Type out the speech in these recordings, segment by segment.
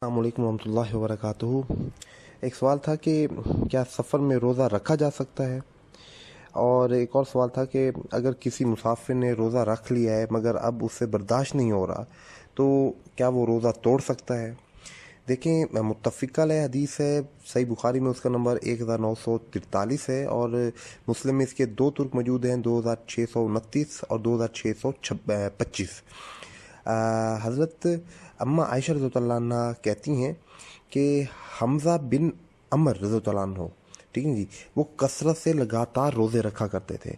अस्सलाम वालेकुम रहमतुल्लाहि व बरकातुहू। एक सवाल था कि क्या सफ़र में रोज़ा रखा जा सकता है, और एक और सवाल था कि अगर किसी मुसाफिर ने रोज़ा रख लिया है मगर अब उससे बर्दाश्त नहीं हो रहा तो क्या वो रोज़ा तोड़ सकता है। देखें, मुत्तफ़िक़ अलैह हदीस है, सही बुखारी में उसका नंबर 1943 है, और मुस्लिम में इसके दो तुर्क मौजूद हैं, 2629 और 2625। हज़रत अम्मा आयशा रज़ियल्लाहु अन्हा कहती हैं कि हमज़ा बिन अमर रज़ियल्लाहु अन्हु, ठीक है जी, वो कसरत से लगातार रोज़े रखा करते थे।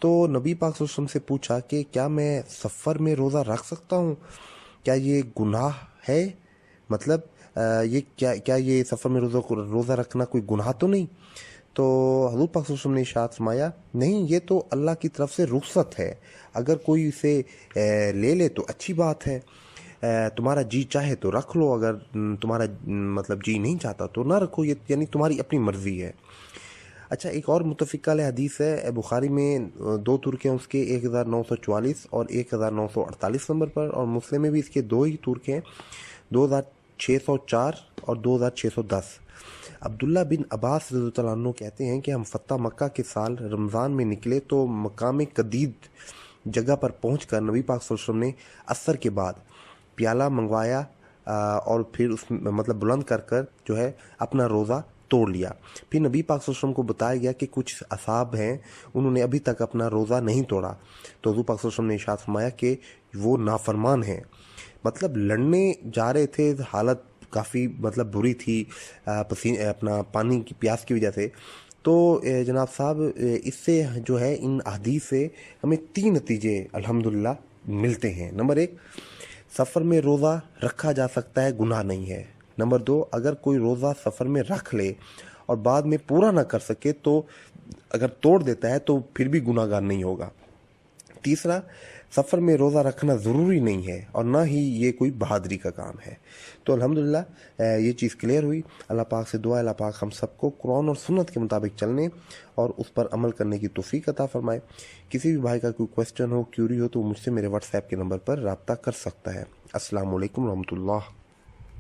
तो नबी पाक सल्लल्लाहु अलैहि वसल्लम से पूछा कि क्या मैं सफ़र में रोज़ा रख सकता हूँ, क्या ये गुनाह है, मतलब ये क्या ये सफ़र में रोज़ा रखना कोई गुनाह तो नहीं। तो हज़ूर पाक सल्लल्लाहु अलैहि वसल्लम ने इरशाद फरमाया, नहीं, ये तो अल्लाह की तरफ से रुख़सत है, अगर कोई इसे ले ले तो अच्छी बात है, तुम्हारा जी चाहे तो रख लो, अगर तुम्हारा मतलब जी नहीं चाहता तो ना रखो, ये यानी तुम्हारी अपनी मर्ज़ी है। अच्छा, एक और मुत्तफ़िक़ा अलैह हदीस है, बुखारी में दो तुर्क हैं उसके, 1944 और 1948 नंबर पर, और मुस्लिम में भी इसके दो ही तुर्क हैं, 2604 और 2610। अब्दुल्ला बिन अब्बास रज़ियल्लाहु अन्हु कहते हैं कि हम फ़तह मक्का के साल रमज़ान में निकले तो मकाम कदीद जगह पर पहुंचकर नबी पाक सल्लल्लाहु अलैहि वसल्लम ने असर के बाद प्याला मंगवाया, और फिर उस मतलब बुलंद कर कर जो है अपना रोज़ा तोड़ लिया। फिर नबी पाक सल्लल्लाहु अलैहि वसल्लम को बताया गया कि कुछ असहाब हैं, उन्होंने अभी तक अपना रोज़ा नहीं तोड़ा, तो हज़ूर पाक सल्लल्लाहु अलैहि वसल्लम ने इरशाद फरमाया कि वो नाफरमान हैं, मतलब लड़ने जा रहे थे, हालत काफ़ी मतलब बुरी थी, पसीने अपना पानी की प्यास की वजह से। तो जनाब साहब, इससे जो है इन अहदीस से हमें तीन नतीजे अल्हम्दुलिल्लाह मिलते हैं। नंबर एक, सफ़र में रोज़ा रखा जा सकता है, गुनाह नहीं है। नंबर दो, अगर कोई रोज़ा सफ़र में रख ले और बाद में पूरा ना कर सके तो अगर तोड़ देता है तो फिर भी गुनाहगार नहीं होगा। तीसरा, सफ़र में रोज़ा रखना ज़रूरी नहीं है और ना ही ये कोई बहादुरी का काम है। तो अल्हम्दुलिल्लाह ये चीज़ क्लियर हुई। अल्लाह पाक से दुआ है, अल्लाह पाक हम सबको कुरान और सुन्नत के मुताबिक चलने और उस पर अमल करने की तौफीक अता फ़रमाए। किसी भी भाई का कोई क्वेश्चन हो, क्यूरी हो, तो मुझसे मेरे व्हाट्सएप के नंबर पर रब्ता कर सकता है। अस्सलाम वालेकुम रहमतुल्लाह।